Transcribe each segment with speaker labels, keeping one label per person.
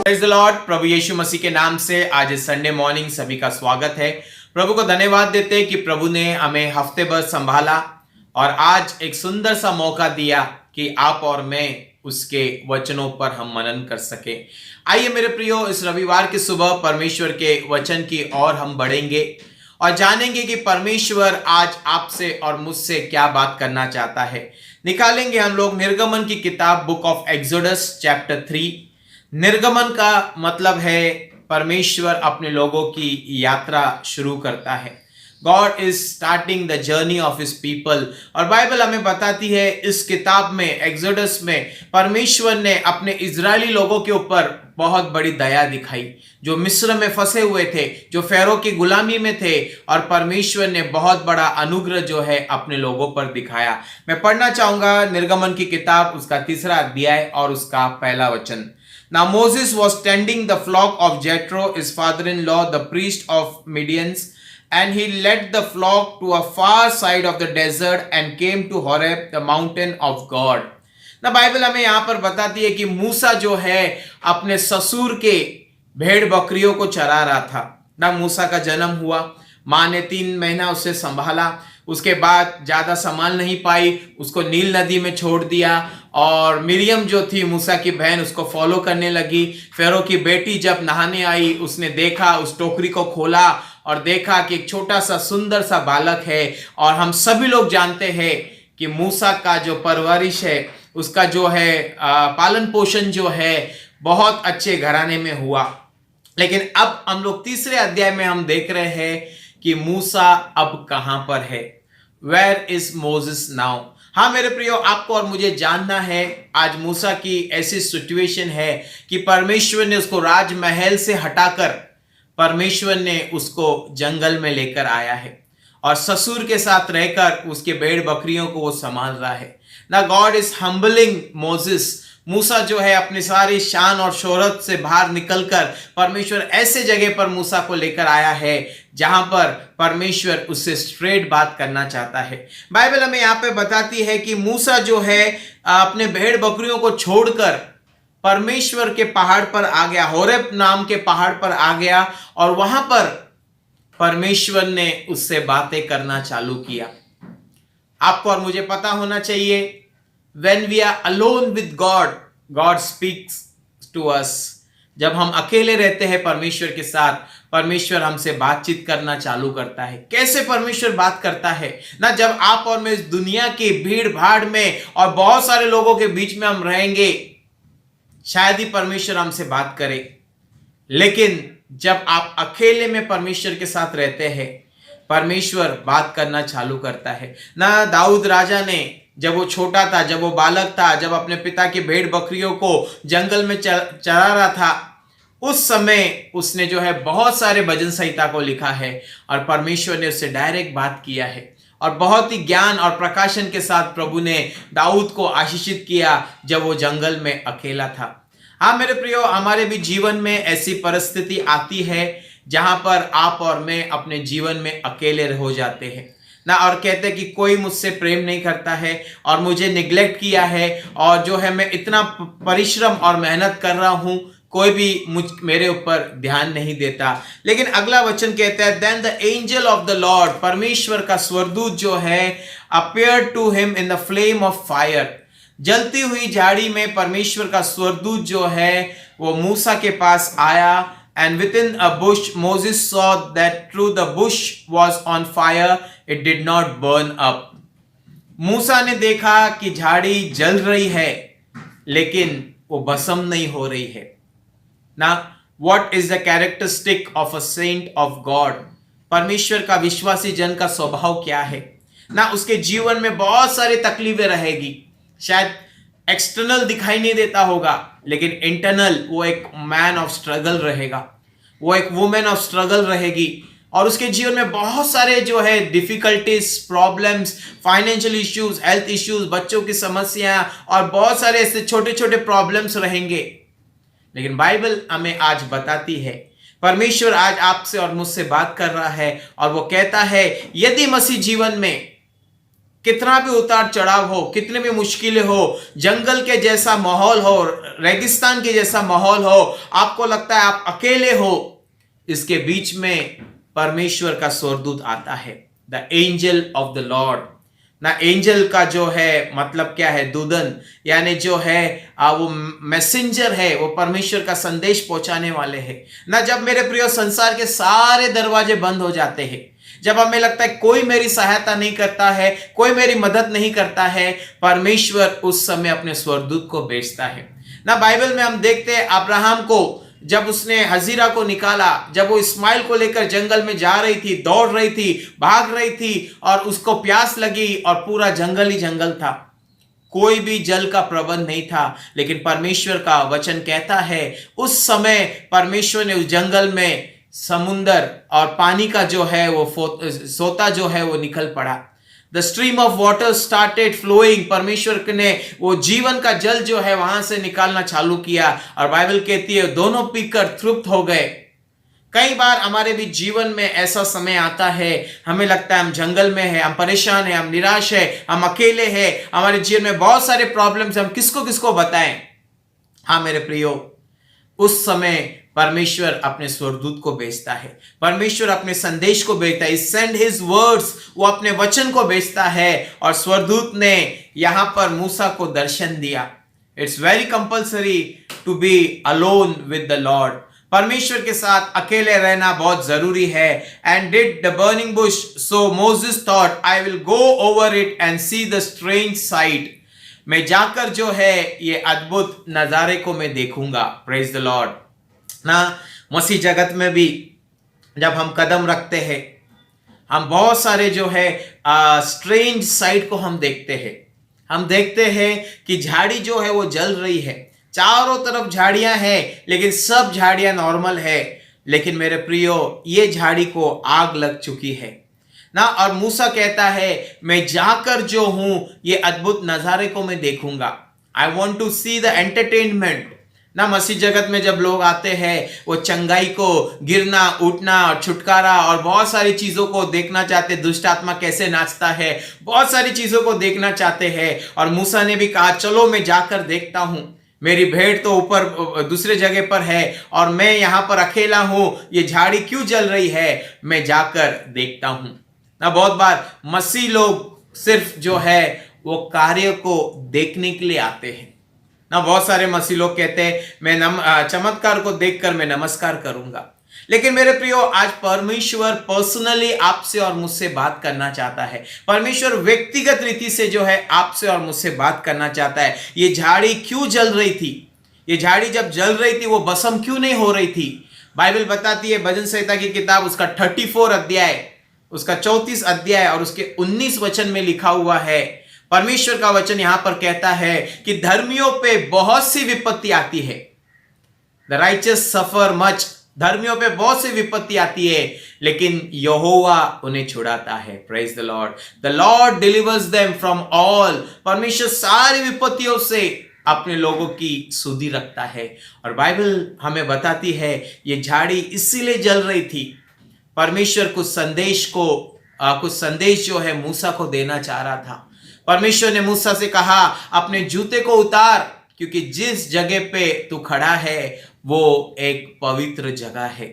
Speaker 1: Praise the lord. प्रभु यीशु मसीह के नाम से आज इस संडे मॉर्निंग सभी का स्वागत है। प्रभु को धन्यवाद देते हैं कि प्रभु ने हमें हफ्ते भर संभाला और आज एक सुंदर सा मौका दिया कि आप और मैं उसके वचनों पर हम मनन कर सके। आइए मेरे प्रियो, इस रविवार की सुबह परमेश्वर के वचन की ओर हम बढ़ेंगे और जानेंगे कि परमेश्वर आज आपसे और मुझसे क्या बात करना चाहता है। निकालेंगे हम लोग निर्गमन की किताब, बुक ऑफ एक्सोडस चैप्टर 3। निर्गमन का मतलब है परमेश्वर अपने लोगों की यात्रा शुरू करता है। God is starting the journey of his people. और बाइबल हमें बताती है इस किताब में, एक्सोडस में, परमेश्वर ने अपने इजरायली लोगों के ऊपर बहुत बड़ी दया दिखाई, जो मिस्र में फंसे हुए थे, जो फेरो की गुलामी में थे, और परमेश्वर ने बहुत बड़ा अनुग्रह जो है अपने लोगों पर दिखाया। मैं पढ़ना चाहूंगा निर्गमन की किताब, उसका 3रा अध्याय और उसका 1 वचन। Now Moses was tending the flock of Jethro, his father-in-law, the priest of Midian, and he led the flock to a far side of the desert and came to Horeb, the mountain of God. ना Bible हमें यहाँ पर बताती है कि मूसा जो है अपने ससुर के भेड़ बकरियों को चरा रहा था। ना मूसा का जन्म हुआ, माँ ने 3 महीना उसे संभाला, उसके बाद ज्यादा संभाल नहीं पाई, उसको नील नदी में छोड़ दिया और मिरियम जो थी मूसा की बहन उसको फॉलो करने लगी। फेरो की बेटी जब नहाने आई, उसने देखा, उस टोकरी को खोला और देखा कि एक छोटा सा सुंदर सा बालक है। और हम सभी लोग जानते हैं कि मूसा का जो परवरिश है, उसका जो है पालन पोषण जो है बहुत अच्छे घराने में हुआ। लेकिन अब हम लोग 3रे अध्याय में हम देख रहे हैं कि मूसा अब कहां पर है। Where is Moses now. हाँ मेरे प्रियो, आपको और मुझे जानना है आज मूसा की ऐसी सिचुएशन है कि परमेश्वर ने उसको राजमहल से हटाकर परमेश्वर ने उसको जंगल में लेकर आया है और ससुर के साथ रहकर उसके भेड़ बकरियों को वो संभाल रहा है। ना गॉड इज हम्बलिंग मोसेस। मूसा जो है अपनी सारी शान और शोहरत से बाहर निकलकर परमेश्वर ऐसे जगह पर मूसा को लेकर आया है जहां पर परमेश्वर उससे स्ट्रेट बात करना चाहता है। बाइबल हमें यहाँ पे बताती है कि मूसा जो है अपने भेड़ बकरियों को छोड़कर परमेश्वर के पहाड़ पर आ गया, होरेब नाम के पहाड़ पर आ गया और वहां पर परमेश्वर ने उससे बातें करना चालू किया। आपको और मुझे पता होना चाहिए, when we are alone with God, God speaks to us. जब हम अकेले रहते हैं परमेश्वर के साथ, परमेश्वर हमसे बातचीत करना चालू करता है। कैसे परमेश्वर बात करता है ना, जब आप और मैं इस दुनिया की भीड़ भाड़ में और बहुत सारे लोगों के बीच में हम रहेंगे, शायद ही परमेश्वर हमसे बात करे। लेकिन जब आप अकेले में परमेश्वर के साथ रहते हैं, परमेश्वर बात करना चालू करता है। ना दाऊद राजा ने जब वो छोटा था, जब वो बालक था, जब अपने पिता की भेड़ बकरियों को जंगल में चरा रहा था, उस समय उसने जो है बहुत सारे भजन संहिता को लिखा है और परमेश्वर ने उससे डायरेक्ट बात किया है और बहुत ही ज्ञान और प्रकाशन के साथ प्रभु ने दाऊद को आशीषित किया जब वो जंगल में अकेला था। हाँ मेरे प्रियो, हमारे भी जीवन में ऐसी परिस्थिति आती है जहां पर आप और मैं अपने जीवन में अकेले हो जाते हैं ना, और कहते हैं कि कोई मुझसे प्रेम नहीं करता है और मुझे निग्लेक्ट किया है और जो है मैं इतना परिश्रम और मेहनत कर रहा हूं, कोई भी मेरे ऊपर ध्यान नहीं देता। लेकिन अगला वचन कहता है, then the angel of the lord, परमेश्वर का स्वर्गदूत जो है, appear to him in the flame of fire. जलती हुई झाड़ी में परमेश्वर का स्वर्गदूत जो है वो मूसा के पास आया। And within a bush, Moses saw that through the bush was on fire, it did not burn up. मूसा ने देखा कि झाड़ी जल रही है लेकिन वो भस्म नहीं हो रही है। Now, what is the characteristic of a saint of God? परमेश्वर का विश्वासी जन का स्वभाव क्या है ना, उसके जीवन में बहुत सारी तकलीफें रहेगी। शायद एक्सटर्नल दिखाई नहीं देता होगा, लेकिन इंटरनल वो एक मैन ऑफ स्ट्रगल रहेगा, वो एक वुमेन ऑफ स्ट्रगल रहेगी और उसके जीवन में बहुत सारे जो है difficulties, problems, financial issues, health issues, बच्चों की समस्या और बहुत सारे ऐसे छोटे छोटे प्रॉब्लम्स रहेंगे। लेकिन बाइबल हमें आज बताती है, परमेश्वर आज आपसे और मुझसे बात कर रहा है और वो कहता है, यदि मसीह जीवन में कितना भी उतार चढ़ाव हो, कितने भी मुश्किलें हो, जंगल के जैसा माहौल हो, रेगिस्तान के जैसा माहौल हो, आपको लगता है आप अकेले हो, इसके बीच में परमेश्वर का स्वर्गदूत आता है, the angel of the Lord. ना एंजल का जो है मतलब क्या है, दूदन, यानी जो है वो मैसेंजर है, वो परमेश्वर का संदेश पहुंचाने वाले हैं ना। जब मेरे प्रिय संसार के सारे दरवाजे बंद हो जाते हैं, जब हमें लगता है कोई मेरी सहायता नहीं करता है, कोई मेरी मदद नहीं करता है, परमेश्वर उस समय अपने स्वर्गदूत को भेजता है ना। बाइबल में हम देखते हैं अब्राहम को, जब उसने हजीरा को निकाला, जब वो इस्माइल को लेकर जंगल में जा रही थी, दौड़ रही थी, भाग रही थी, और उसको प्यास लगी और पूरा जंगल ही जंगल था, कोई भी जल का प्रबंध नहीं था, लेकिन परमेश्वर का वचन कहता है उस समय परमेश्वर ने उस जंगल में समुंदर और पानी का जो है वो सोता जो है वो निकल पड़ा। The stream of water started flowing. परमेश्वर ने वो जीवन का जल जो है वहां से निकालना चालू किया, और बाइबल कहती है दोनों पीकर तृप्त हो गए। कई बार हमारे भी जीवन में ऐसा समय आता है, हमें लगता है हम जंगल में हैं, हम परेशान हैं, हम निराश हैं, हम अकेले हैं, हमारे जीवन में बहुत सारे प्रॉब्लम्स, हम किसको किसको बताएं। हाँ मेरे प्रियो, उस समय परमेश्वर अपने स्वर्गदूत को भेजता है, परमेश्वर अपने संदेश को भेजता है, सेंड हिज वर्ड्स, वो अपने वचन को भेजता है। और स्वर्गदूत ने यहां पर मूसा को दर्शन दिया। It's very compulsory to be alone with the lord. परमेश्वर के साथ अकेले रहना बहुत जरूरी है। And did the burning bush, so Moses thought I will go over it and see the strange sight. मैं जाकर जो है ये अद्भुत नजारे को मैं देखूंगा। प्रेज द लॉर्ड ना। मसीह जगत में भी जब हम कदम रखते हैं, हम बहुत सारे जो है स्ट्रेंज साइट को हम देखते हैं। हम देखते हैं कि झाड़ी जो है वो जल रही है, चारों तरफ झाड़ियां हैं, लेकिन सब झाड़ियां नॉर्मल है। लेकिन मेरे प्रियो, ये झाड़ी को आग लग चुकी है ना। और मूसा कहता है मैं जाकर जो हूं ये अद्भुत नजारे को मैं देखूंगा। I want to see the entertainment ना। मसीह जगत में जब लोग आते हैं, वो चंगाई को, गिरना, उठना और छुटकारा और बहुत सारी चीजों को देखना चाहते, दुष्ट आत्मा कैसे नाचता है, बहुत सारी चीजों को देखना चाहते हैं। और मूसा ने भी कहा चलो मैं जाकर देखता हूं, मेरी भेड़ तो ऊपर दूसरे जगह पर है और मैं यहां पर अकेला हूं, ये झाड़ी क्यों जल रही है, मैं जाकर देखता हूं ना। बहुत बार मसीह लोग सिर्फ जो है वो कार्य को देखने के लिए आते हैं ना। बहुत सारे मसीह लोग कहते हैं मैं चमत्कार को देखकर मैं नमस्कार करूंगा। लेकिन मेरे प्रियो, आज परमेश्वर पर्सनली आपसे और मुझसे बात करना चाहता है। परमेश्वर व्यक्तिगत रीति से जो है आपसे और मुझसे बात करना चाहता है। ये झाड़ी क्यों जल रही थी, ये झाड़ी जब जल रही थी वो भस्म क्यों नहीं हो रही थी। बाइबल बताती है भजन संहिता की किताब उसका 34 अध्याय, उसका 34 अध्याय और उसके 19 वचन में लिखा हुआ है। परमेश्वर का वचन यहां पर कहता है कि धर्मियों पे बहुत सी विपत्ति आती है। The righteous suffer much. धर्मियों पे बहुत सी विपत्ति आती है, लेकिन यहोवा उन्हें छुड़ाता है। Praise the Lord. The Lord delivers them from all. परमेश्वर सारी विपत्तियों से अपने लोगों की सुधि रखता है। और बाइबल हमें बताती है ये झाड़ी इसीलिए जल रही थी। परमेश्वर कुछ संदेश जो है मूसा को देना चाह रहा था। परमेश्वर ने मूसा से कहा अपने जूते को उतार, क्योंकि जिस जगह पे तू खड़ा है वो एक पवित्र जगह है।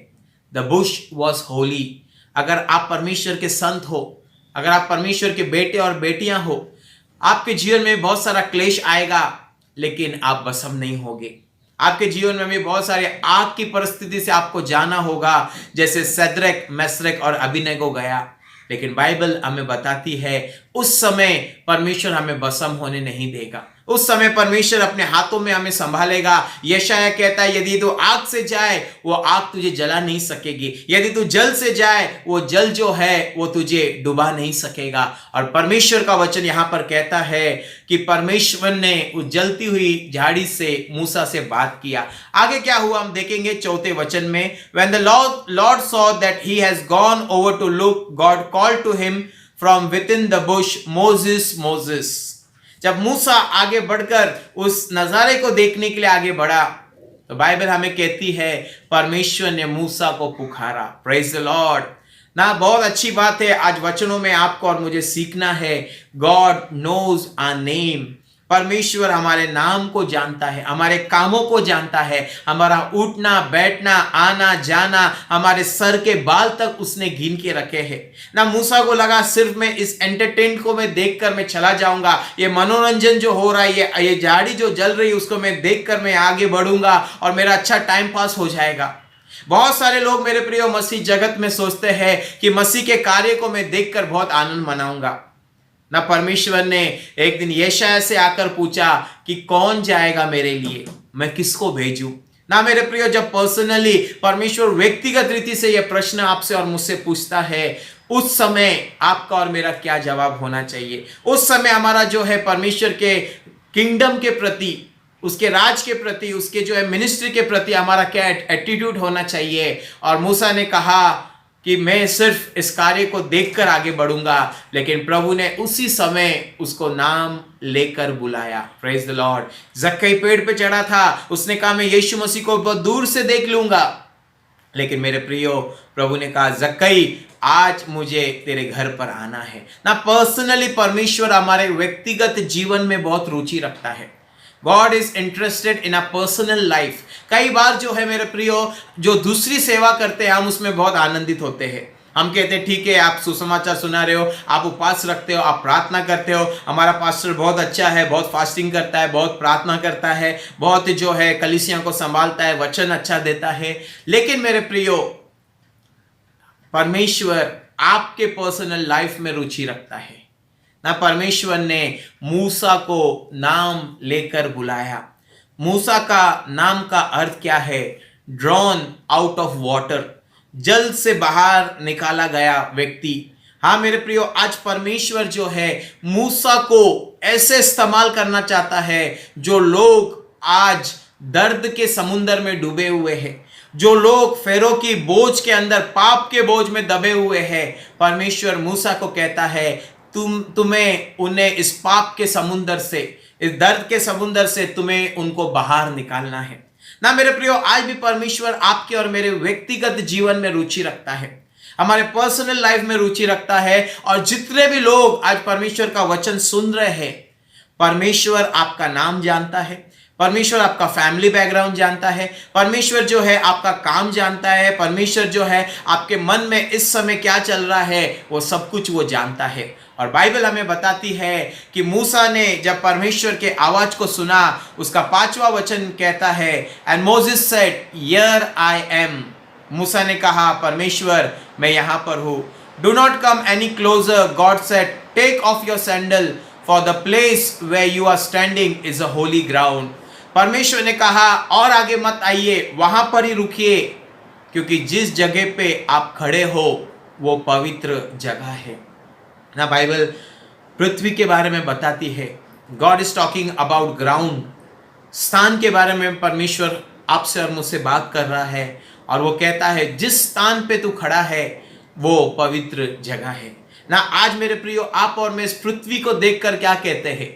Speaker 1: The Bush was Holi. अगर आप परमेश्वर के संत हो, अगर आप परमेश्वर के बेटे और बेटियां हो, आपके जीवन में बहुत सारा क्लेश आएगा, लेकिन आप भस्म नहीं होगे। आपके जीवन में भी बहुत सारे आग की परिस्थिति से आपको जाना होगा, जैसे सद्रक, मेसरक और अबेदनगो गया। लेकिन बाइबल हमें बताती है उस समय परमेश्वर हमें भस्म होने नहीं देगा। उस समय परमेश्वर अपने हाथों में हमें संभालेगा। यशायाह कहता है यदि तू आग से जाए वो आग तुझे जला नहीं सकेगी, यदि तू जल से जाए वो जल जो है वो तुझे डुबा नहीं सकेगा। और परमेश्वर का वचन यहां पर कहता है कि परमेश्वर ने उस जलती हुई झाड़ी से मूसा से बात किया। आगे क्या हुआ हम देखेंगे 4 वचन में। When the Lord saw that he has gone over to look, God called to him from within the bush, Moses, Moses। जब मूसा आगे बढ़कर उस नजारे को देखने के लिए आगे बढ़ा, तो बाइबल हमें कहती है परमेश्वर ने मूसा को पुकारा। Praise the Lord. ना बहुत अच्छी बात है, आज वचनों में आपको और मुझे सीखना है। God knows our name. परमेश्वर हमारे नाम को जानता है, हमारे कामों को जानता है, हमारा उठना बैठना आना जाना, हमारे सर के बाल तक उसने गिन के रखे हैं ना। मूसा को लगा सिर्फ मैं इस एंटरटेन को मैं देखकर मैं चला जाऊंगा, ये मनोरंजन जो हो रहा है, ये झाड़ी जो जल रही है उसको मैं देखकर मैं आगे बढ़ूंगा और मेरा अच्छा टाइम पास हो जाएगा। बहुत सारे लोग मेरे प्रिय मसीह जगत में सोचते हैं कि मसीह के कार्य को मैं देखकर बहुत आनंद मनाऊंगा ना। परमेश्वर ने एक दिन यशायाह से आकर पूछा कि कौन जाएगा मेरे लिए, मैं किसको भेजूं ना। मेरे प्रियो, जब पर्सनली परमेश्वर व्यक्तिगत रीति से यह प्रश्न आपसे और मुझसे पूछता है, उस समय आपका और मेरा क्या जवाब होना चाहिए? उस समय हमारा जो है परमेश्वर के किंगडम के प्रति, उसके राज के प्रति, उसके जो है मिनिस्ट्री के प्रति हमारा क्या एटीट्यूड होना चाहिए? और मूसा ने कहा कि मैं सिर्फ इस कार्य को देखकर आगे बढ़ूंगा, लेकिन प्रभु ने उसी समय उसको नाम लेकर बुलाया। Praise the Lord. जक्कई पेड़ पे चढ़ा था, उसने कहा मैं यीशु मसीह को बहुत दूर से देख लूंगा, लेकिन मेरे प्रियो प्रभु ने कहा जक्कई आज मुझे तेरे घर पर आना है ना। पर्सनली परमेश्वर हमारे व्यक्तिगत जीवन में बहुत रुचि रखता है। God is interested in a personal life। कई बार जो है मेरे प्रियो, जो दूसरी सेवा करते हैं हम उसमें बहुत आनंदित होते हैं। हम कहते हैं ठीक है, आप सुसमाचार सुना रहे हो, आप उपवास रखते हो, आप प्रार्थना करते हो, हमारा पास्टर बहुत अच्छा है, बहुत फास्टिंग करता है, बहुत प्रार्थना करता है, बहुत जो है कलीसिया को संभालता है, वचन अच्छा देता है। लेकिन मेरे प्रियो, परमेश्वर आपके पर्सनल लाइफ में रुचि रखता है ना। परमेश्वर ने मूसा को नाम लेकर बुलाया। मूसा का नाम का अर्थ क्या है? ड्रॉन आउट ऑफ वाटर, जल से बाहर निकाला गया व्यक्ति। हाँ मेरे प्रियो, आज परमेश्वर जो है मूसा को ऐसे इस्तेमाल करना चाहता है, जो लोग आज दर्द के समुद्र में डूबे हुए हैं, जो लोग फेरो की बोझ के अंदर, पाप के बोझ में दबे हुए हैं। परमेश्वर मूसा को कहता है तुम्हें उन्हें इस पाप के समुंदर से, इस दर्द के समुंदर से तुम्हें उनको बाहर निकालना है ना। मेरे प्रियो, आज भी परमेश्वर आपके और मेरे व्यक्तिगत जीवन में रुचि रखता है, हमारे पर्सनल लाइफ में रुचि रखता है। और जितने भी लोग आज परमेश्वर का वचन सुन रहे हैं, परमेश्वर आपका नाम जानता है, परमेश्वर आपका फैमिली बैकग्राउंड जानता है, परमेश्वर जो है आपका काम जानता है, परमेश्वर जो है आपके मन में इस समय क्या चल रहा है वो सब कुछ वो जानता है। और बाइबल हमें बताती है कि मूसा ने जब परमेश्वर के आवाज को सुना, उसका 5वां वचन कहता है, and Moses said here I am. Musa ने कहा परमेश्वर मैं यहां पर हूं। Do not come any closer, God said take off your sandal for the place where you are standing is a holy ground. परमेश्वर ने कहा और आगे मत आइए, वहां पर ही रुकिए, क्योंकि जिस जगह पे आप खड़े हो वो पवित्र जगह है ना। बाइबल पृथ्वी के बारे में बताती है, God is talking about ground, स्थान के बारे में परमेश्वर आपसे और मुझसे बात कर रहा है। और वो कहता है जिस स्थान पे तू खड़ा है वो पवित्र जगह है ना। आज मेरे प्रियो, आप और मैं इस पृथ्वी को देखकर क्या कहते हैं?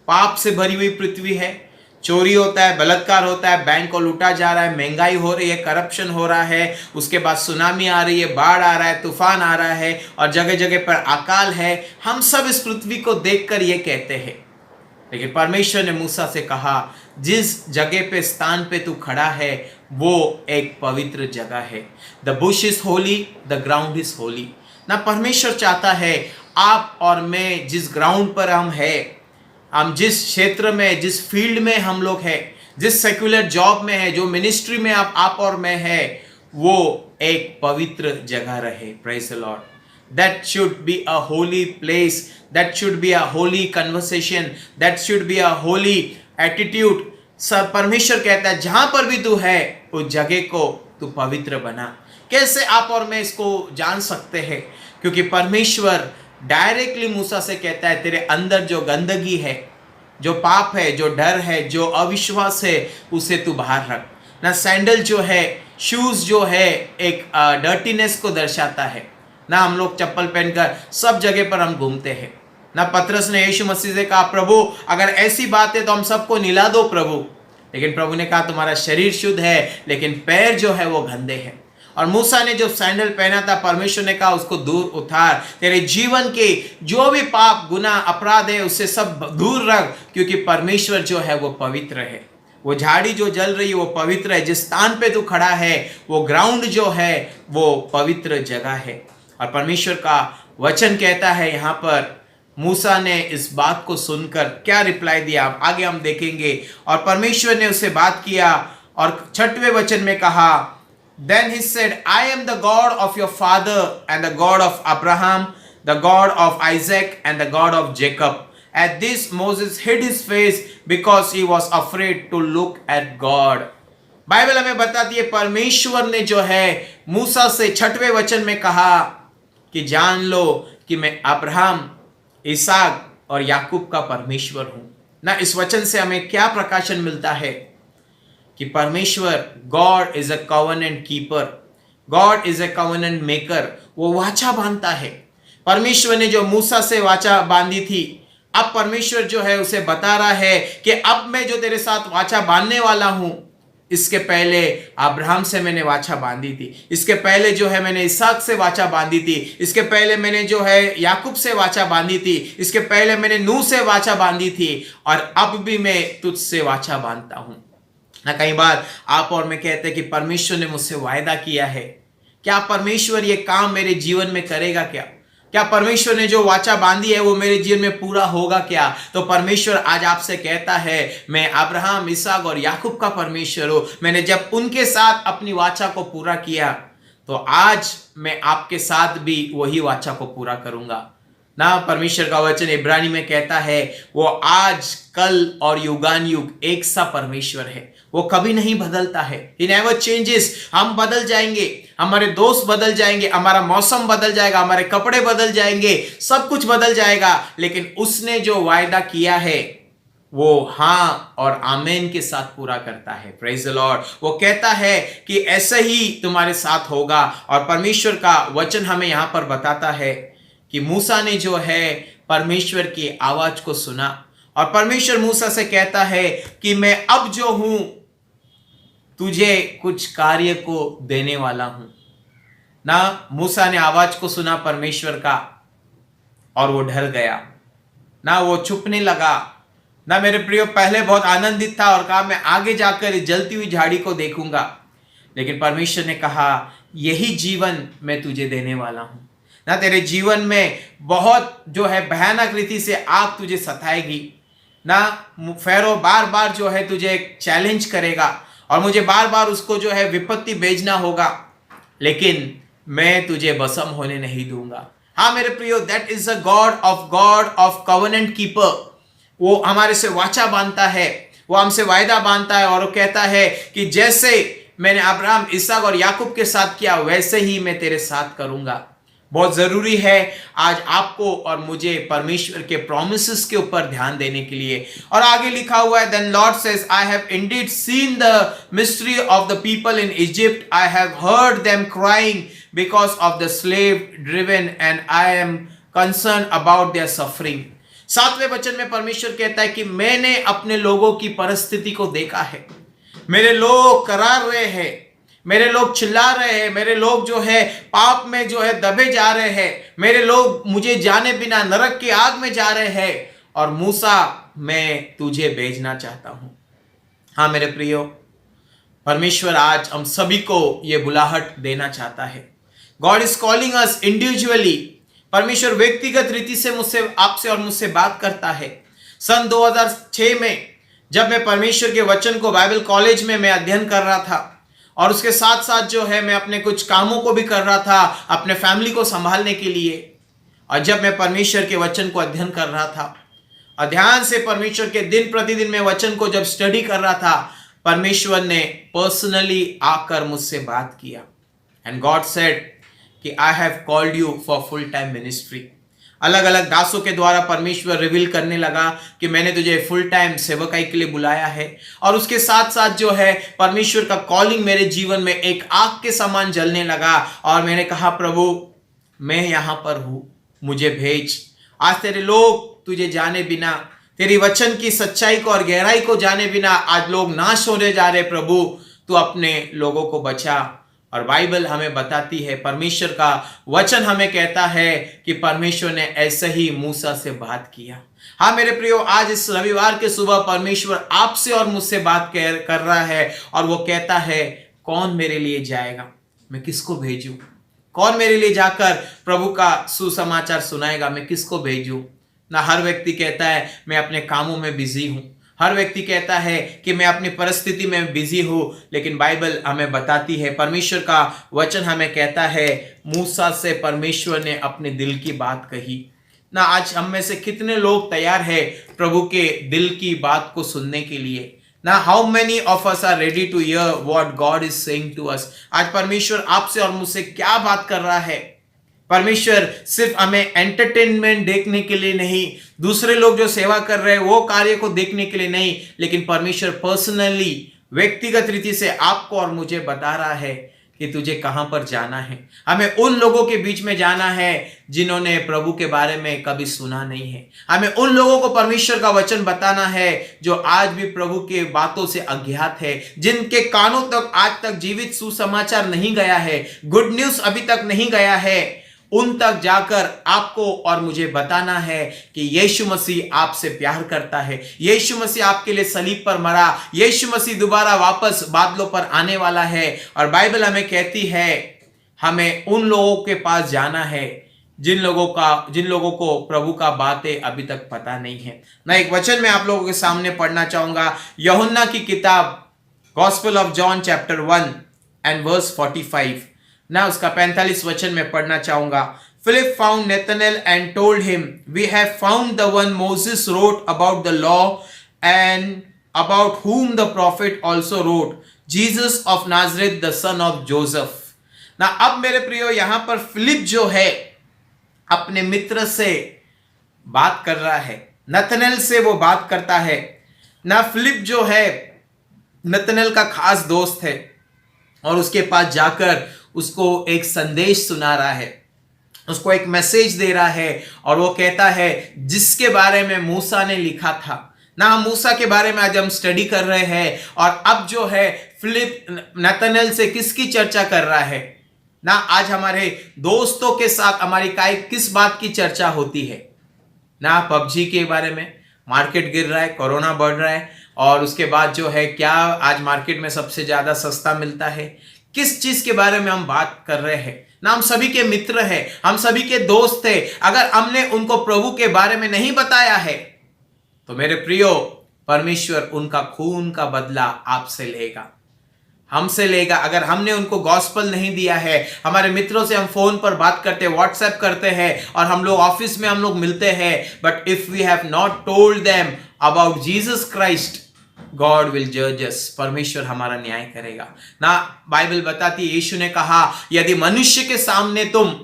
Speaker 1: पाप से भरी हुई पृथ्वी है, चोरी होता है, बलात्कार होता है, बैंक को लूटा जा रहा है, महंगाई हो रही है, करप्शन हो रहा है, उसके बाद सुनामी आ रही है, बाढ़ आ रहा है, तूफान आ रहा है और जगह जगह पर अकाल है। हम सब इस पृथ्वी को देखकर ये कहते हैं, लेकिन परमेश्वर ने मूसा से कहा जिस जगह पे स्थान पे तू खड़ा है वो एक पवित्र जगह है। The Bush is Holi, the ground is Holi ना। परमेश्वर चाहता है आप और मैं जिस ग्राउंड पर हम जिस क्षेत्र में, जिस फील्ड में हम लोग हैं, जिस सेक्युलर जॉब में है, जो मिनिस्ट्री में आप और मैं है, वो एक पवित्र जगह रहे। Praise the Lord. That should be a holy place, that should be a holy conversation, that should be a holy attitude। सब परमेश्वर कहता है जहां पर भी तू है उस जगह को तू पवित्र बना। कैसे आप और मैं इसको जान सकते हैं? क्योंकि परमेश्वर डायरेक्टली मूसा से कहता है तेरे अंदर जो गंदगी है, जो पाप है, जो डर है, जो अविश्वास है, उसे तू बाहर रख ना। सैंडल जो है, शूज जो है, एक डर्टीनेस को दर्शाता है ना। हम लोग चप्पल पहनकर सब जगह पर हम घूमते हैं ना। पतरस ने यीशु मसीह से कहा प्रभु अगर ऐसी बात है तो हम सबको निला दो प्रभु। लेकिन प्रभु ने कहा तुम्हारा शरीर शुद्ध है लेकिन पैर जो है वो गंदे हैं। और मूसा ने जो सैंडल पहना था, परमेश्वर ने कहा उसको दूर उतार, तेरे जीवन के जो भी पाप गुनाह अपराध है उससे सब दूर रख, क्योंकि परमेश्वर जो है वो पवित्र है। वो झाड़ी जो जल रही है वो पवित्र है, जिस स्थान पे तू खड़ा है वो ग्राउंड जो है वो पवित्र जगह है। और परमेश्वर का वचन कहता है यहाँ पर, मूसा ने इस बात को सुनकर क्या रिप्लाई दिया आगे हम देखेंगे। और परमेश्वर ने उससे बात किया और 6वें वचन में कहा, Then he said, I am the God of your father and the God of Abraham, the God of Isaac and the God of Jacob. At this Moses hid his face because he was afraid to look at God. Bible हमें बताती है परमेश्वर ने जो है मूसा से 6वें वचन में कहा कि जान लो कि मैं अब्राहम, इसहाक और याकूब का परमेश्वर हूं ना। इस वचन से हमें क्या प्रकाशन मिलता है कि परमेश्वर God is a covenant keeper, God is a covenant maker. वो वाचा बांधता है। परमेश्वर ने जो मूसा से वाचा बांधी थी, अब परमेश्वर जो है उसे बता रहा है कि अब मैं जो तेरे साथ वाचा बांधने वाला हूं, इसके पहले अब्राहम से मैंने वाचा बांधी थी, इसके पहले जो है मैंने इसहाक से वाचा बांधी थी, इसके पहले मैंने जो है याकूब से वाचा बांधी थी, इसके पहले मैंने नूह से वाचा बांधी थी, और अब भी मैं तुझसे वाचा बांधता हूं ना। कई बार आप और मैं कहते हैं कि परमेश्वर ने मुझसे वायदा किया है, क्या परमेश्वर ये काम मेरे जीवन में करेगा? क्या परमेश्वर ने जो वाचा बांधी है वो मेरे जीवन में पूरा होगा क्या? तो परमेश्वर आज आपसे कहता है, मैं अब्राहम, इसहाक और याकूब का परमेश्वर हूं। मैंने जब उनके साथ अपनी वाचा को पूरा किया, तो आज मैं आपके साथ भी वही वाचा को पूरा करूंगा ना। परमेश्वर का वचन इब्रानी में कहता है, वो आज, कल और युगान युग एक सा परमेश्वर है, वो कभी नहीं बदलता है। He never changes। हम बदल जाएंगे, हमारे दोस्त बदल जाएंगे, हमारा मौसम बदल जाएगा, हमारे कपड़े बदल जाएंगे, सब कुछ बदल जाएगा, लेकिन उसने जो वायदा किया है वो हाँ और आमेन के साथ पूरा करता है। Praise the Lord. वो कहता है कि ऐसा ही तुम्हारे साथ होगा। और परमेश्वर का वचन हमें यहां पर बताता है कि मूसा ने जो है परमेश्वर की आवाज को सुना, और परमेश्वर मूसा से कहता है कि मैं अब जो हूं तुझे कुछ कार्य को देने वाला हूं ना। मूसा ने आवाज को सुना परमेश्वर का और वो डर गया ना, वो छुपने लगा ना। मेरे प्रियो, पहले बहुत आनंदित था और कहा मैं आगे जाकर इस जलती हुई झाड़ी को देखूंगा, लेकिन परमेश्वर ने कहा यही जीवन मैं तुझे देने वाला हूं ना। तेरे जीवन में बहुत जो है भयानक रीति से आग तुझे सताएगी ना। फैरो बार बार जो है तुझे चैलेंज करेगा और मुझे बार बार उसको जो है विपत्ति भेजना होगा, लेकिन मैं तुझे भस्म होने नहीं दूंगा। हाँ मेरे प्रियो, that is a God of covenant keeper. वो हमारे से वाचा बांधता है, वो हमसे वायदा बांधता है, और वो कहता है कि जैसे मैंने अब्राहम, इसहाक और याकूब के साथ किया वैसे ही मैं तेरे साथ करूंगा। बहुत जरूरी है आज आपको और मुझे परमेश्वर के प्रोमिसेस के ऊपर ध्यान देने के लिए। और आगे लिखा हुआ है, then lord says, I have indeed seen the mystery of the people in Egypt, I have heard them crying because of the slave driven, and I am concern about their suffering. 7वें वचन में परमेश्वर कहता है कि मैंने अपने लोगों की परिस्थिति को देखा है। मेरे लोग करार रहे हैं, मेरे लोग चिल्ला रहे हैं, मेरे लोग जो है पाप में जो है दबे जा रहे हैं, मेरे लोग मुझे जाने बिना नरक की आग में जा रहे हैं, और मूसा मैं तुझे भेजना चाहता हूं। हाँ मेरे प्रियो, परमेश्वर आज हम सभी को यह बुलाहट देना चाहता है। God is calling us individually. परमेश्वर व्यक्तिगत रीति से मुझसे, आपसे और मुझसे बात करता है। सन 2006 में जब मैं परमेश्वर के वचन को बाइबल कॉलेज में मैं अध्ययन कर रहा था, और उसके साथ साथ जो है मैं अपने कुछ कामों को भी कर रहा था अपने फैमिली को संभालने के लिए। और जब मैं परमेश्वर के वचन को अध्ययन कर रहा था, अध्ययन से परमेश्वर के दिन प्रतिदिन में वचन को जब स्टडी कर रहा था, परमेश्वर ने पर्सनली आकर मुझसे बात किया। एंड गॉड सेड कि I have called you for full time ministry. अलग अलग दासों के द्वारा परमेश्वर रिवील करने लगा कि मैंने तुझे फुल टाइम सेवकाई के लिए बुलाया है। और उसके साथ साथ जो है परमेश्वर का कॉलिंग मेरे जीवन में एक आग के समान जलने लगा, और मैंने कहा प्रभु मैं यहां पर हूं, मुझे भेज। आज तेरे लोग तुझे जाने बिना, तेरी वचन की सच्चाई को और गहराई को जाने बिना आज लोग नाश होने जा रहे। प्रभु तू अपने लोगों को बचा, और बाइबल हमें बताती है, परमेश्वर का वचन हमें कहता है कि परमेश्वर ने ऐसे ही मूसा से बात किया। हाँ मेरे प्रियो, आज इस रविवार के सुबह परमेश्वर आपसे और मुझसे बात कर रहा है और वो कहता है, कौन मेरे लिए जाएगा, मैं किसको भेजूं? कौन मेरे लिए जाकर प्रभु का सुसमाचार सुनाएगा, मैं किसको भेजूं? ना हर व्यक्ति कहता है मैं अपने कामों में बिजी हूं, हर व्यक्ति कहता है कि मैं अपनी परिस्थिति में बिजी हूं, लेकिन बाइबल हमें बताती है, परमेश्वर का वचन हमें कहता है, मूसा से परमेश्वर ने अपने दिल की बात कही ना। आज हम में से कितने लोग तैयार है प्रभु के दिल की बात को सुनने के लिए ना? How many of us are ready to hear what God is saying to us? आज परमेश्वर आपसे और मुझसे क्या बात कर रहा है? परमेश्वर सिर्फ हमें एंटरटेनमेंट देखने के लिए नहीं, दूसरे लोग जो सेवा कर रहे हैं वो कार्य को देखने के लिए नहीं, लेकिन परमेश्वर पर्सनली व्यक्तिगत रीति से आपको और मुझे बता रहा है कि तुझे कहां पर जाना है। हमें उन लोगों के बीच में जाना है जिन्होंने प्रभु के बारे में कभी सुना नहीं है। हमें उन लोगों को परमेश्वर का वचन बताना है जो आज भी प्रभु के बातों से अज्ञात है, जिनके कानों तक आज तक जीवित सुसमाचार नहीं गया है, गुड न्यूज अभी तक नहीं गया है। उन तक जाकर आपको और मुझे बताना है कि यीशु मसीह आपसे प्यार करता है, यीशु मसीह आपके लिए सलीब पर मरा, यीशु मसीह दोबारा वापस बादलों पर आने वाला है। और बाइबल हमें कहती है हमें उन लोगों के पास जाना है जिन लोगों को प्रभु का बातें अभी तक पता नहीं है ना। एक वचन मैं आप लोगों के सामने पढ़ना चाहूंगा, यूहन्ना की किताब gospel of John chapter 1 and verse 45 ना, उसका 45 वचन में पढ़ना चाहूंगा। Philip found Nathanael and told him, we have found the one Moses wrote about the law and about whom the prophet also wrote, Jesus of Nazareth, the son of Joseph। ना अब मेरे प्रियो, यहां पर फिलिप जो है अपने मित्र से बात कर रहा है, नथनएल से वो बात करता है ना। फिलिप जो है नथनएल का खास दोस्त है और उसके पास जाकर उसको एक संदेश सुना रहा है, उसको एक मैसेज दे रहा है और वो कहता है जिसके बारे में मूसा ने लिखा था ना। हम मूसा के बारे में आज हम स्टडी कर रहे हैं और अब जो है फिलिप नथनएल से किसकी चर्चा कर रहा है ना? आज हमारे दोस्तों के साथ हमारी किस बात की चर्चा होती है ना? पबजी के बारे में, मार्केट गिर रहा है, कोरोना बढ़ रहा है और उसके बाद जो है क्या आज मार्केट में सबसे ज्यादा सस्ता मिलता है, किस चीज के बारे में हम बात कर रहे हैं ना? हम सभी के मित्र हैं, हम सभी के दोस्त हैं। अगर हमने उनको प्रभु के बारे में नहीं बताया है तो मेरे प्रियो, परमेश्वर उनका खून का बदला आपसे लेगा, हमसे लेगा। अगर हमने उनको गॉस्पल नहीं दिया है, हमारे मित्रों से हम फोन पर बात करते हैं, व्हाट्सएप करते हैं और हम लोग ऑफिस में हम लोग मिलते हैं, but if we have not told them about Jesus Christ, God will जज अस, परमेश्वर हमारा न्याय करेगा ना। बाइबल बताती है, यीशु ने कहा यदि मनुष्य के सामने तुम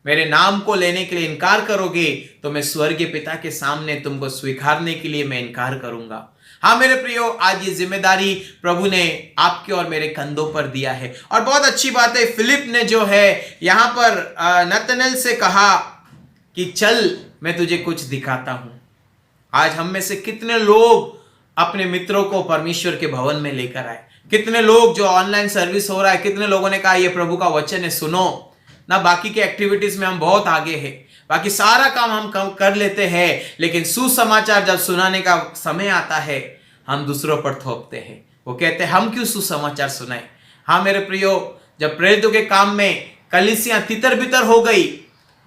Speaker 1: मेरे नाम को लेने के लिए इनकार करोगे तो मैं स्वर्गीय पिता के सामने तुमको स्वीकारने के लिए मैं इनकार करूंगा। हाँ मेरे प्रियो, आज ये जिम्मेदारी प्रभु ने आपके और मेरे कंधों पर दिया है और बहुत अच्छी बात है। फिलिप ने जो है यहां पर नथनएल से कहा कि चल मैं तुझे कुछ दिखाता हूं। आज हम में से कितने लोग अपने मित्रों को परमेश्वर के भवन में लेकर आए, कितने लोग जो ऑनलाइन सर्विस हो रहा है, कितने लोगों ने कहा ये प्रभु का वचन है सुनो ना। बाकी के एक्टिविटीज में हम बहुत आगे हैं, बाकी सारा काम हम कर लेते हैं, लेकिन सुसमाचार जब सुनाने का समय आता है हम दूसरों पर थोपते हैं। वो कहते हैं हम क्यों सुसमाचार सुनाए। हाँ मेरे प्रियो, जब प्रेरितों के काम में कलीसियां तितर बितर हो गई,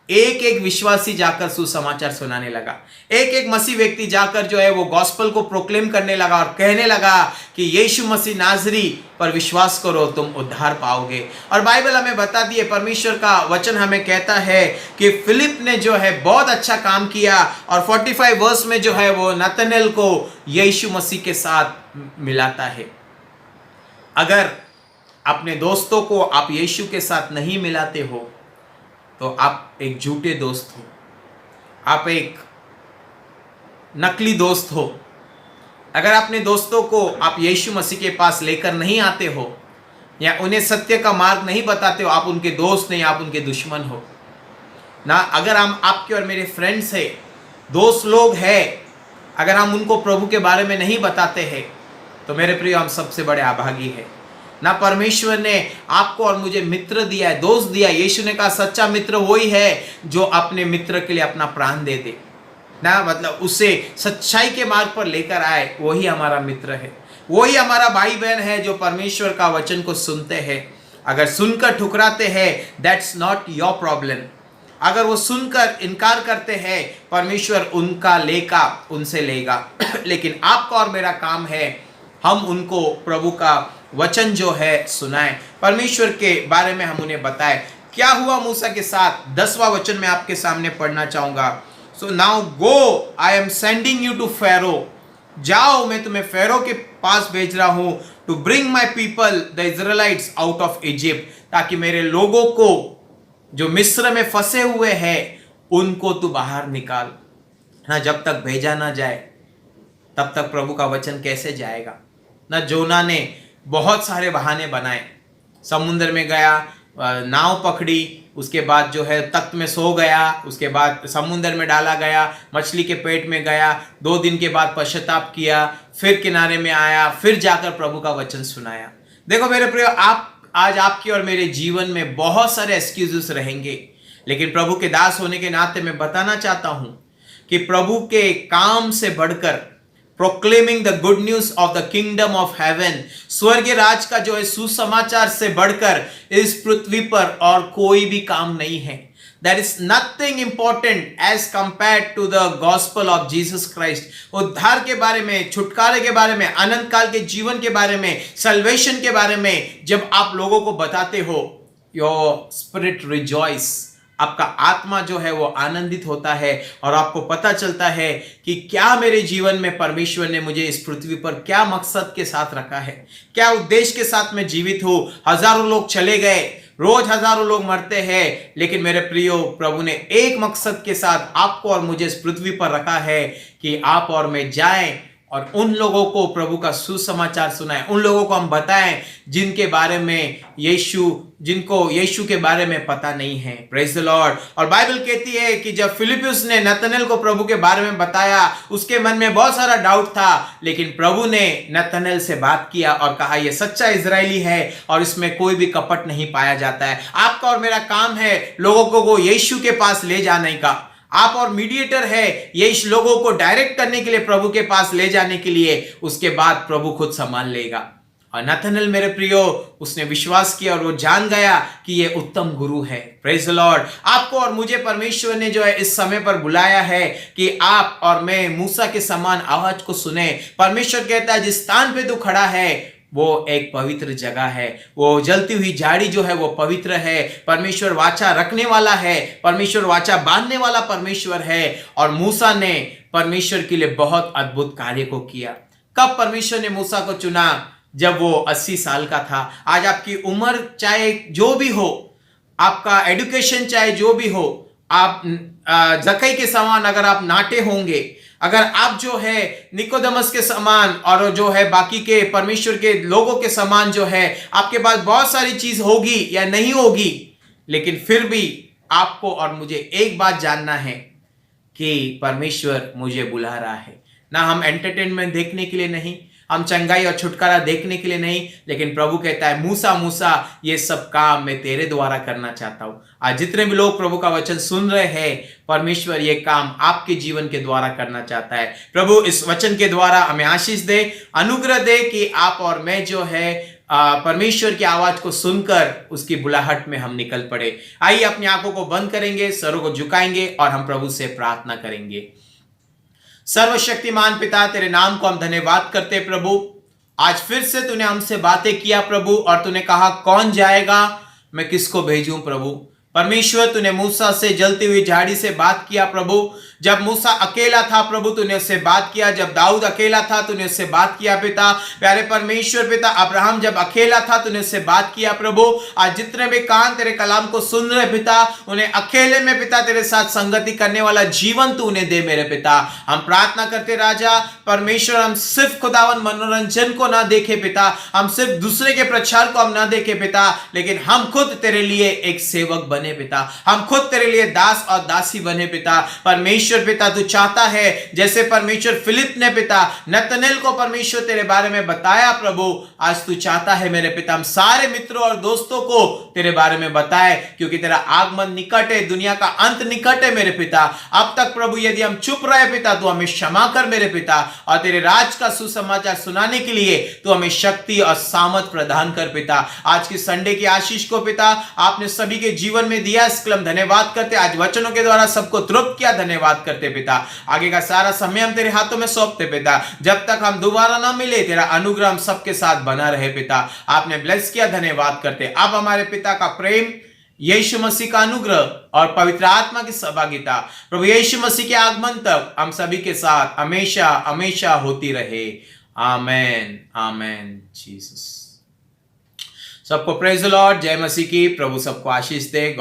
Speaker 1: एक एक विश्वासी जाकर सुसमाचार सुनाने लगा, एक एक मसीह व्यक्ति जाकर जो है वो गॉस्पल को प्रोक्लेम करने लगा और कहने लगा कि यीशु मसीह नाजरी पर विश्वास करो तुम उद्धार पाओगे। और बाइबल हमें बताती है, परमेश्वर का वचन हमें कहता है कि फिलिप ने जो है बहुत अच्छा काम किया और 45 वर्स में जो है वो नथनएल को यीशु मसीह के साथ मिलाता है। अगर अपने दोस्तों को आप यीशु के साथ नहीं मिलाते हो तो आप एक झूठे दोस्त हो, आप एक नकली दोस्त हो। अगर अपने दोस्तों को आप यीशु मसीह के पास लेकर नहीं आते हो या उन्हें सत्य का मार्ग नहीं बताते हो, आप उनके दोस्त नहीं, आप उनके दुश्मन हो ना। अगर हम आपके और मेरे फ्रेंड्स हैं, दोस्त लोग हैं, अगर हम उनको प्रभु के बारे में नहीं बताते हैं तो मेरे प्रिय हम सबसे बड़े अभागी हैं ना परमेश्वर ने आपको और मुझे मित्र दिया है, दोस्त दिया है। यीशु ने कहा सच्चा मित्र वही है जो अपने मित्र के लिए अपना प्राण दे दे ना, मतलब उसे सच्चाई के मार्ग पर लेकर आए, वही हमारा मित्र है, वही हमारा भाई बहन है जो परमेश्वर का वचन को सुनते हैं। अगर सुनकर ठुकराते हैं, दैट्स नॉट योर प्रॉब्लम। अगर वो सुनकर इनकार करते हैं, परमेश्वर उनका लेखा उनसे लेगा लेकिन आपका और मेरा काम है हम उनको प्रभु का वचन जो है सुनाएं, परमेश्वर के बारे में हम उन्हें बताएं। क्या हुआ मूसा के साथ, 10वां वचन में आपके सामने पढ़ना चाहूंगा। So now go, I am sending you to Pharaoh. जाओ, मैं तुम्हें फेरो के पास भेज रहा हूं, to bring my people the Israelites out of Egypt, ताकि मेरे लोगों को जो मिस्र में फंसे हुए हैं उनको तू बाहर निकाल ना। जब तक भेजा ना जाए तब तक प्रभु का वचन कैसे जाएगा ना। जोना ने बहुत सारे बहाने बनाए, समुद्र में गया, नाव पकड़ी, उसके बाद जो है तख्त में सो गया, उसके बाद समुद्र में डाला गया, मछली के पेट में गया, 2 दिन के बाद पश्चाताप किया, फिर किनारे में आया, फिर जाकर प्रभु का वचन सुनाया। देखो मेरे प्रिय, आज आपके और मेरे जीवन में बहुत सारे एक्सक्यूजेस रहेंगे, लेकिन प्रभु के दास होने के नाते मैं बताना चाहता हूं कि प्रभु के काम से बढ़कर proclaiming the good news of the kingdom of haven, स्वर्गीय राज का जो है सुसमाचार से बढ़कर इस पृथ्वी पर और कोई भी काम नहीं है। There is nothing important as compared to the gospel of Jesus Christ। उद्धार के बारे में, छुटकारे के बारे में, अनंत काल के जीवन के बारे में, सल्वेशन के बारे में जब आप लोगों को बताते हो, योर स्पिरिट रिजॉइस, आपका आत्मा जो है वो आनंदित होता है और आपको पता चलता है कि क्या मेरे जीवन में परमेश्वर ने मुझे इस पृथ्वी पर क्या मकसद के साथ रखा है, क्या उद्देश्य के साथ मैं जीवित हूं। हजारों लोग चले गए, रोज हजारों लोग मरते हैं, लेकिन मेरे प्रियो, प्रभु ने एक मकसद के साथ आपको और मुझे इस पृथ्वी पर रखा है कि आप और मैं जाएं और उन लोगों को प्रभु का सुसमाचार सुनाएं, उन लोगों को हम बताएं जिनके बारे में जिनको यीशु के बारे में पता नहीं है। Praise the Lord. और बाइबल कहती है कि जब फिलिप्पुस ने नतनएल को प्रभु के बारे में बताया, उसके मन में बहुत सारा डाउट था, लेकिन प्रभु ने नतनएल से बात किया और कहा यह सच्चा इजरायली है और इसमें कोई भी कपट नहीं पाया जाता है। आपका और मेरा काम है लोगों को यीशु के पास ले जाने का। आप और मीडिएटर है ये इस लोगों को डायरेक्ट करने के लिए, प्रभु के पास ले जाने के लिए, उसके बाद प्रभु खुद संभाल लेगा। और नतनएल मेरे प्रियो, उसने विश्वास किया और वो जान गया कि ये उत्तम गुरु है। Praise the Lord. आपको और मुझे परमेश्वर ने जो है इस समय पर बुलाया है कि आप और मैं मूसा के समान आवाज को सुने। परमेश्वर कहता है जिस स्थान पे तू खड़ा है वो एक पवित्र जगह है, वो जलती हुई झाड़ी जो है वो पवित्र है। परमेश्वर वाचा रखने वाला है, परमेश्वर वाचा बांधने वाला परमेश्वर है। और मूसा ने परमेश्वर के लिए बहुत अद्भुत कार्य को किया। कब परमेश्वर ने मूसा को चुना? जब वो 80 साल का था। आज आपकी उम्र चाहे जो भी हो, आपका एजुकेशन चाहे जो भी हो, आप जक्कई के समान अगर आप नाटे होंगे, अगर आप जो है निकोदेमस के समान और जो है बाकी के परमेश्वर के लोगों के समान जो है आपके पास बहुत सारी चीज होगी या नहीं होगी, लेकिन फिर भी आपको और मुझे एक बात जानना है कि परमेश्वर मुझे बुला रहा है। ना हम एंटरटेनमेंट देखने के लिए नहीं, हम चंगाई और छुटकारा देखने के लिए नहीं, लेकिन प्रभु कहता है मूसा मूसा ये सब काम मैं तेरे द्वारा करना चाहता हूं। आज जितने भी लोग प्रभु का वचन सुन रहे हैं, परमेश्वर ये काम आपके जीवन के द्वारा करना चाहता है। प्रभु इस वचन के द्वारा हमें आशीष दे, अनुग्रह दे कि आप और मैं जो है परमेश्वर की आवाज को सुनकर उसकी बुलाहट में हम निकल पड़े। आइए अपनी आंखों को बंद करेंगे, सरों को झुकाएंगे और हम प्रभु से प्रार्थना करेंगे। सर्वशक्तिमान पिता, तेरे नाम को हम धन्यवाद करते प्रभु। आज फिर से तूने हमसे बातें किया प्रभु, और तूने कहा कौन जाएगा, मैं किसको भेजूं प्रभु। परमेश्वर, तूने मूसा से जलती हुई झाड़ी से बात किया प्रभु। जब मूसा अकेला था प्रभु तूने उससे बात किया, जब दाऊद अकेला था तूने उससे बात किया पिता। प्यारे परमेश्वर पिता, अब्राहम जब अकेला था तूने उससे बात किया प्रभु। आज जितने भी कान तेरे कलाम को सुन रहे पिता, उन्हें अकेले में पिता तेरे साथ संगति करने वाला जीवन तू उन्हें दे मेरे पिता। हम प्रार्थना करते राजा परमेश्वर, हम सिर्फ खुदावन मनोरंजन को ना देखे पिता, हम सिर्फ दूसरे के प्रचार को हम ना देखे पिता, लेकिन हम खुद तेरे लिए एक सेवक बने बने पिता, हम खुद तेरे लिए दास और दासी बने पिता। परमेश्वर पिता तू चाहता है जैसे परमेश्वर फिलिप ने पिता नतनेल को परमेश्वर तेरे बारे में बताया प्रभु, आज तू चाहता है मेरे पिता हम सारे मित्रों और दोस्तों को तेरे बारे में बताए, क्योंकि तेरा आगमन निकट है, दुनिया का अंत निकट है मेरे पिता। अब तक प्रभु यदि हम चुप रहे पिता तो हमें क्षमा कर मेरे पिता, और तेरे राज का सुसमाचार सुनाने के लिए तो हमें शक्ति और सामर्थ प्रदान कर पिता। आज की संडे की आशीष को पिता आपने सभी के जीवन में दिया, इसके लिए हम धन्यवाद करते। आज वचनों के द्वारा सबको तृप्त किया, धन्यवाद करते पिता। आगे का सारा समय हम तेरे हाथों में सौंपते पिता, जब तक हम दोबारा ना मिले तेरा अनुग्रह हम सबके साथ बना रहे पिता। आपने ब्लेस किया, धन्यवाद करते। अब हमारे पिता का प्रेम, यीशु मसीह का अनुग्रह और पवित्र आत्मा की सहभागिता प्रभु यीशु मसीह के आगमन तक हम सभी के साथ हमेशा हमेशा होती रहे। आमेन आमेन जीसस। सबको प्रेज द लॉर्ड, जय मसीह की। प्रभु सबको आशीष दे।